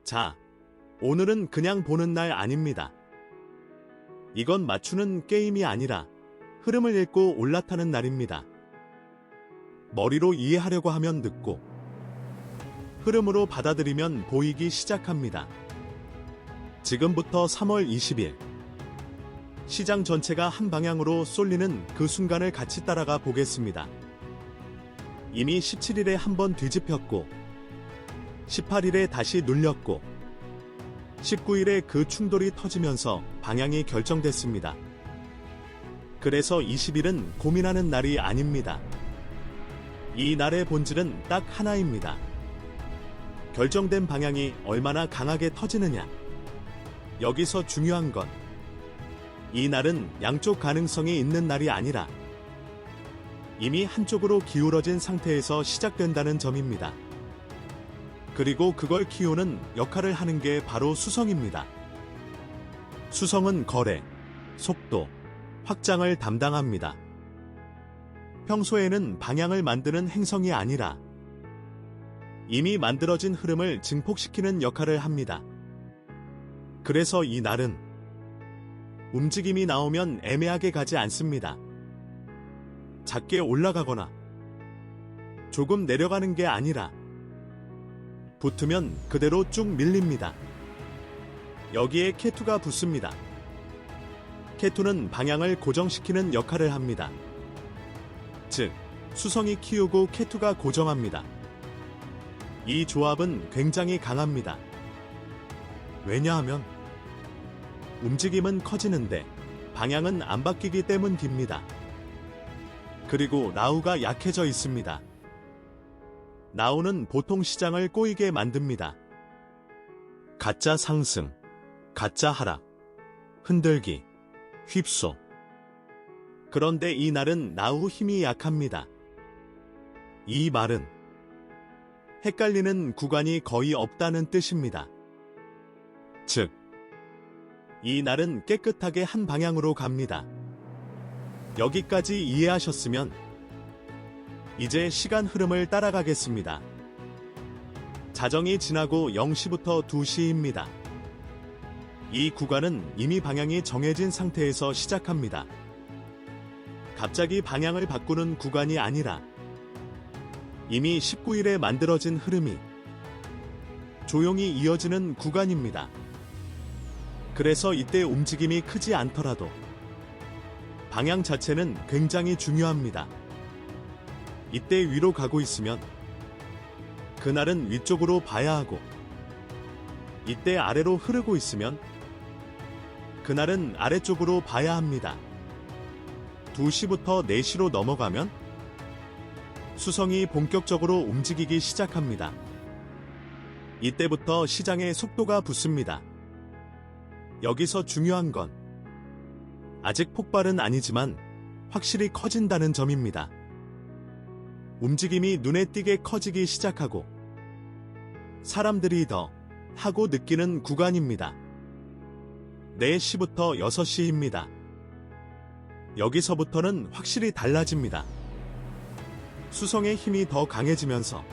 자, 오늘은 그냥 보는 날 아닙니다. 이건 맞추는 게임이 아니라 흐름을 읽고 올라타는 날입니다. 머리로 이해하려고 하면 늦고, 흐름으로 받아들이면 보이기 시작합니다. 지금부터 3월 20일, 시장 전체가 한 방향으로 쏠리는 그 순간을 같이 따라가 보겠습니다. 이미 17일에 한번 뒤집혔고, 18일에 다시 눌렸고, 19일에 그 충돌이 터지면서 방향이 결정됐습니다. 그래서 20일은 고민하는 날이 아닙니다. 이 날의 본질은 딱 하나입니다. 결정된 방향이 얼마나 강하게 터지느냐. 여기서 중요한 건 이 날은 양쪽 가능성이 있는 날이 아니라 이미 한쪽으로 기울어진 상태에서 시작된다는 점입니다. 그리고 그걸 키우는 역할을 하는 게 바로 수성입니다. 수성은 거래, 속도, 확장을 담당합니다. 평소에는 방향을 만드는 행성이 아니라 이미 만들어진 흐름을 증폭시키는 역할을 합니다. 그래서 이 날은 움직임이 나오면 애매하게 가지 않습니다. 작게 올라가거나 조금 내려가는 게 아니라 붙으면 그대로 쭉 밀립니다. 여기에 K2가 붙습니다. K2는 방향을 고정시키는 역할을 합니다. 즉, 수성이 키우고 K2가 고정합니다. 이 조합은 굉장히 강합니다. 왜냐하면 움직임은 커지는데 방향은 안 바뀌기 때문입니다. 그리고 라우가 약해져 있습니다. 라우는 보통 시장을 꼬이게 만듭니다. 가짜 상승, 가짜 하락, 흔들기, 휩소. 그런데 이 날은 라우 힘이 약합니다. 이 말은 헷갈리는 구간이 거의 없다는 뜻입니다. 즉, 이 날은 깨끗하게 한 방향으로 갑니다. 여기까지 이해하셨으면 이제 시간 흐름을 따라가겠습니다. 자정이 지나고 0시부터 2시입니다. 이 구간은 이미 방향이 정해진 상태에서 시작합니다. 갑자기 방향을 바꾸는 구간이 아니라 이미 19일에 만들어진 흐름이 조용히 이어지는 구간입니다. 그래서 이때 움직임이 크지 않더라도 방향 자체는 굉장히 중요합니다. 이때 위로 가고 있으면 그날은 위쪽으로 봐야 하고, 이때 아래로 흐르고 있으면 그날은 아래쪽으로 봐야 합니다. 2시부터 4시로 넘어가면 수성이 본격적으로 움직이기 시작합니다. 이때부터 시장의 속도가 붙습니다. 여기서 중요한 건 아직 폭발은 아니지만 확실히 커진다는 점입니다. 움직임이 눈에 띄게 커지기 시작하고 사람들이 더 하고 느끼는 구간입니다. 4시부터 6시입니다. 여기서부터는 확실히 달라집니다. 수성의 힘이 더 강해지면서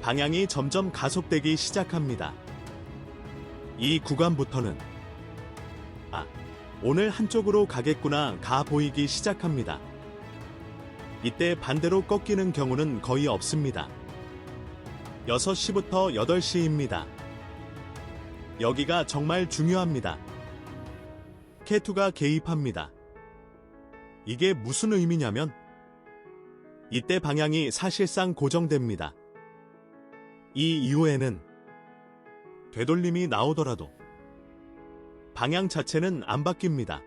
방향이 점점 가속되기 시작합니다. 이 구간부터는 오늘 한쪽으로 가겠구나 가 보이기 시작합니다. 이때 반대로 꺾이는 경우는 거의 없습니다. 6시부터 8시입니다. 여기가 정말 중요합니다. K2가 개입합니다. 이게 무슨 의미냐면 이때 방향이 사실상 고정됩니다. 이 이후에는 되돌림이 나오더라도 방향 자체는 안 바뀝니다.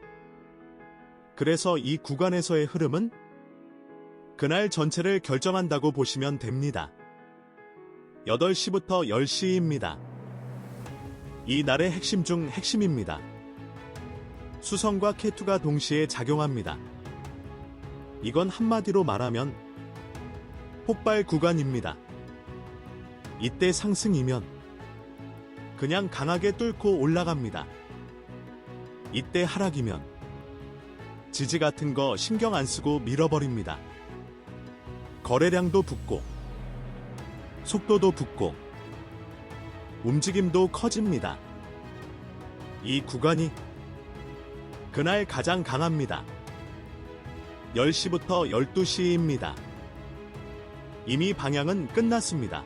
그래서 이 구간에서의 흐름은 그날 전체를 결정한다고 보시면 됩니다. 8시부터 10시입니다. 이 날의 핵심 중 핵심입니다. 수성과 K2가 동시에 작용합니다. 이건 한마디로 말하면 폭발 구간입니다. 이때 상승이면 그냥 강하게 뚫고 올라갑니다. 이때 하락이면 지지 같은 거 신경 안 쓰고 밀어버립니다. 거래량도 붙고 속도도 붙고 움직임도 커집니다. 이 구간이 그날 가장 강합니다. 10시부터 12시입니다. 이미 방향은 끝났습니다.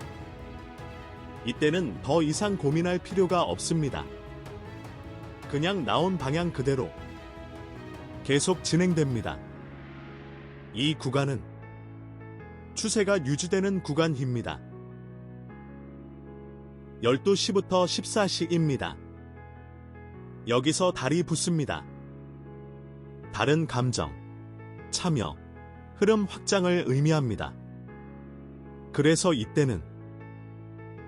이때는 더 이상 고민할 필요가 없습니다. 그냥 나온 방향 그대로 계속 진행됩니다. 이 구간은 추세가 유지되는 구간입니다. 12시부터 14시입니다. 여기서 달이 붙습니다. 달은 감정, 참여, 흐름 확장을 의미합니다. 그래서 이때는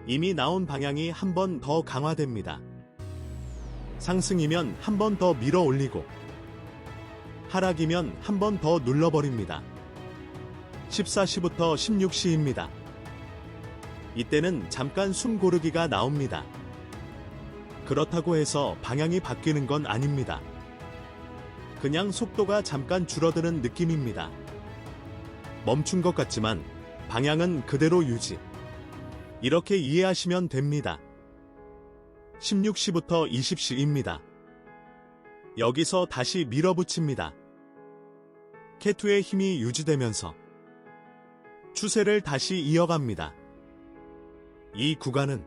이미 나온 방향이 한 번 더 강화됩니다. 상승이면 한 번 더 밀어 올리고 하락이면 한 번 더 눌러버립니다. 14시부터 16시입니다. 이때는 잠깐 숨 고르기가 나옵니다. 그렇다고 해서 방향이 바뀌는 건 아닙니다. 그냥 속도가 잠깐 줄어드는 느낌입니다. 멈춘 것 같지만 방향은 그대로 유지. 이렇게 이해하시면 됩니다. 16시부터 20시입니다. 여기서 다시 밀어붙입니다. K2의 힘이 유지되면서 추세를 다시 이어갑니다. 이 구간은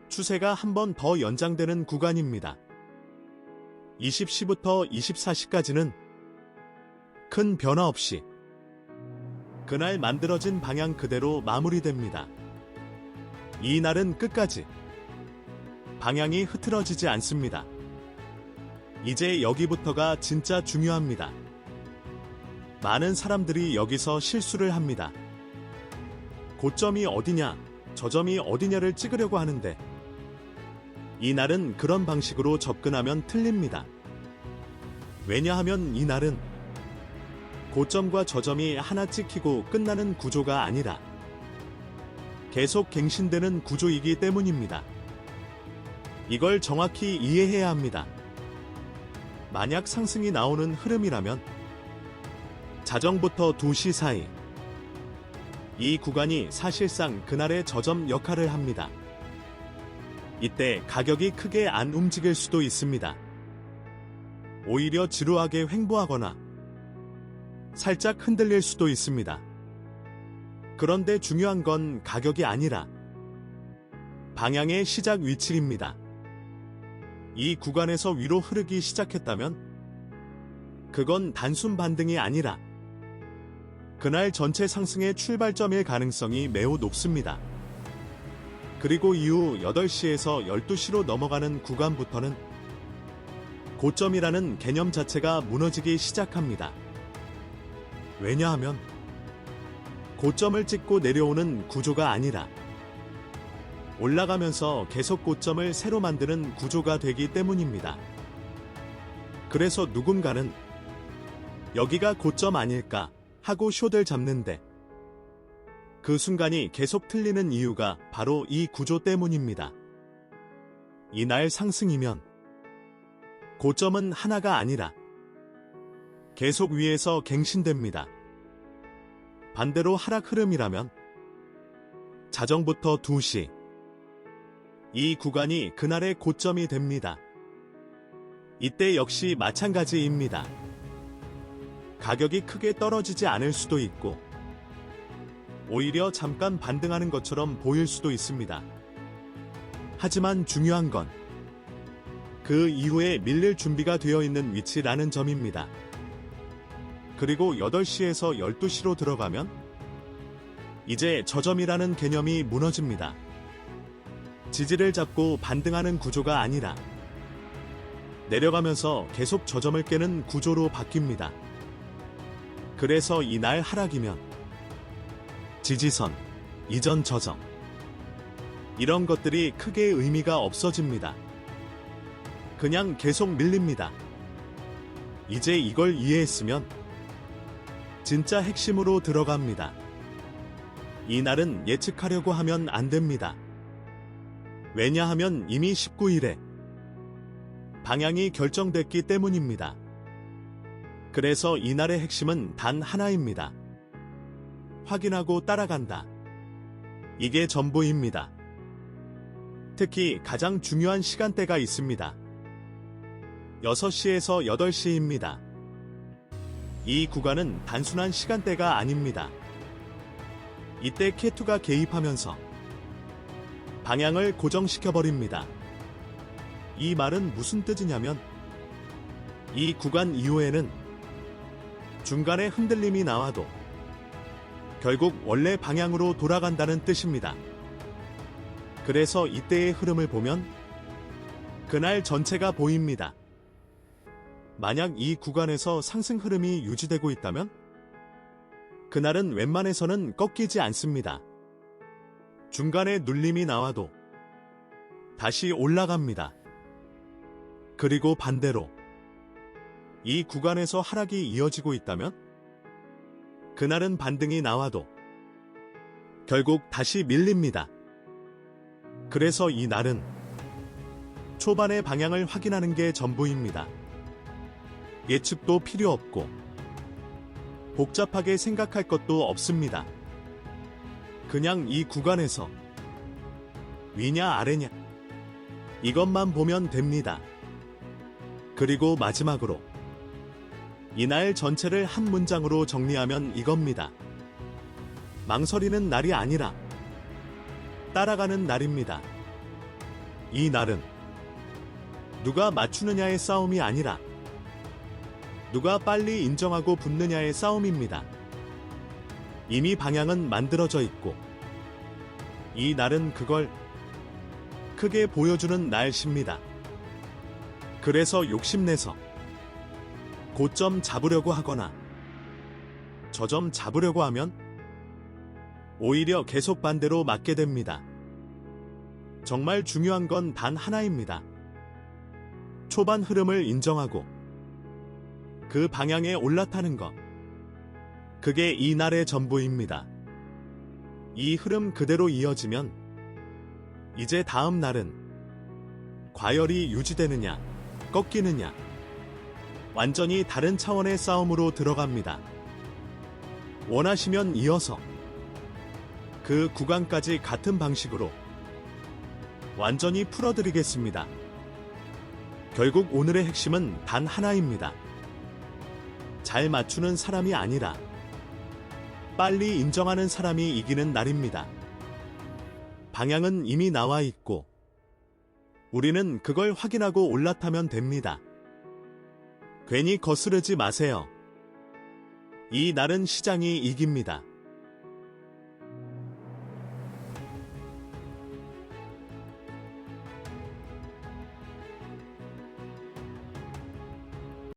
추세가 한 번 더 연장되는 구간입니다. 20시부터 24시까지는 큰 변화 없이 그날 만들어진 방향 그대로 마무리됩니다. 이 날은 끝까지 방향이 흐트러지지 않습니다. 이제 여기부터가 진짜 중요합니다. 많은 사람들이 여기서 실수를 합니다. 고점이 어디냐, 저점이 어디냐를 찍으려고 하는데 이 날은 그런 방식으로 접근하면 틀립니다. 왜냐하면 이 날은 고점과 저점이 하나 찍히고 끝나는 구조가 아니라 계속 갱신되는 구조이기 때문입니다. 이걸 정확히 이해해야 합니다. 만약 상승이 나오는 흐름이라면 자정부터 2시 사이 이 구간이 사실상 그날의 저점 역할을 합니다. 이때 가격이 크게 안 움직일 수도 있습니다. 오히려 지루하게 횡보하거나 살짝 흔들릴 수도 있습니다. 그런데 중요한 건 가격이 아니라 방향의 시작 위치입니다. 이 구간에서 위로 흐르기 시작했다면 그건 단순 반등이 아니라 그날 전체 상승의 출발점일 가능성이 매우 높습니다. 그리고 이후 8시에서 12시로 넘어가는 구간부터는 고점이라는 개념 자체가 무너지기 시작합니다. 왜냐하면 고점을 찍고 내려오는 구조가 아니라 올라가면서 계속 고점을 새로 만드는 구조가 되기 때문입니다. 그래서 누군가는 여기가 고점 아닐까 하고 숏을 잡는데 그 순간이 계속 틀리는 이유가 바로 이 구조 때문입니다. 이날 상승이면 고점은 하나가 아니라 계속 위에서 갱신됩니다. 반대로 하락 흐름이라면 자정부터 2시 이 구간이 그날의 고점이 됩니다. 이때 역시 마찬가지입니다. 가격이 크게 떨어지지 않을 수도 있고 오히려 잠깐 반등하는 것처럼 보일 수도 있습니다. 하지만 중요한 건 그 이후에 밀릴 준비가 되어 있는 위치라는 점입니다. 그리고 8시에서 12시로 들어가면 이제 저점이라는 개념이 무너집니다. 지지를 잡고 반등하는 구조가 아니라 내려가면서 계속 저점을 깨는 구조로 바뀝니다. 그래서 이날 하락이면 지지선, 이전 저점 이런 것들이 크게 의미가 없어집니다. 그냥 계속 밀립니다. 이제 이걸 이해했으면 진짜 핵심으로 들어갑니다. 이 날은 예측하려고 하면 안 됩니다. 왜냐하면 이미 19일에 방향이 결정됐기 때문입니다. 그래서 이 날의 핵심은 단 하나입니다. 확인하고 따라간다. 이게 전부입니다. 특히 가장 중요한 시간대가 있습니다. 6시에서 8시입니다. 이 구간은 단순한 시간대가 아닙니다. 이때 K2가 개입하면서 방향을 고정시켜버립니다. 이 말은 무슨 뜻이냐면 이 구간 이후에는 중간에 흔들림이 나와도 결국 원래 방향으로 돌아간다는 뜻입니다. 그래서 이때의 흐름을 보면 그날 전체가 보입니다. 만약 이 구간에서 상승 흐름이 유지되고 있다면 그날은 웬만해서는 꺾이지 않습니다. 중간에 눌림이 나와도 다시 올라갑니다. 그리고 반대로 이 구간에서 하락이 이어지고 있다면 그날은 반등이 나와도 결국 다시 밀립니다. 그래서 이 날은 초반의 방향을 확인하는 게 전부입니다. 예측도 필요 없고 복잡하게 생각할 것도 없습니다. 그냥 이 구간에서 위냐 아래냐 이것만 보면 됩니다. 그리고 마지막으로 이날 전체를 한 문장으로 정리하면 이겁니다. 망설이는 날이 아니라 따라가는 날입니다. 이 날은 누가 맞추느냐의 싸움이 아니라 누가 빨리 인정하고 붙느냐의 싸움입니다. 이미 방향은 만들어져 있고 이 날은 그걸 크게 보여주는 날씨입니다. 그래서 욕심내서 고점 잡으려고 하거나 저점 잡으려고 하면 오히려 계속 반대로 맞게 됩니다. 정말 중요한 건 단 하나입니다. 초반 흐름을 인정하고 그 방향에 올라타는 것. 그게 이 날의 전부입니다. 이 흐름 그대로 이어지면 이제 다음 날은 과열이 유지되느냐, 꺾이느냐, 완전히 다른 차원의 싸움으로 들어갑니다. 원하시면 이어서 그 구간까지 같은 방식으로 완전히 풀어드리겠습니다. 결국 오늘의 핵심은 단 하나입니다. 잘 맞추는 사람이 아니라 빨리 인정하는 사람이 이기는 날입니다. 방향은 이미 나와 있고 우리는 그걸 확인하고 올라타면 됩니다. 괜히 거스르지 마세요. 이 날은 시장이 이깁니다.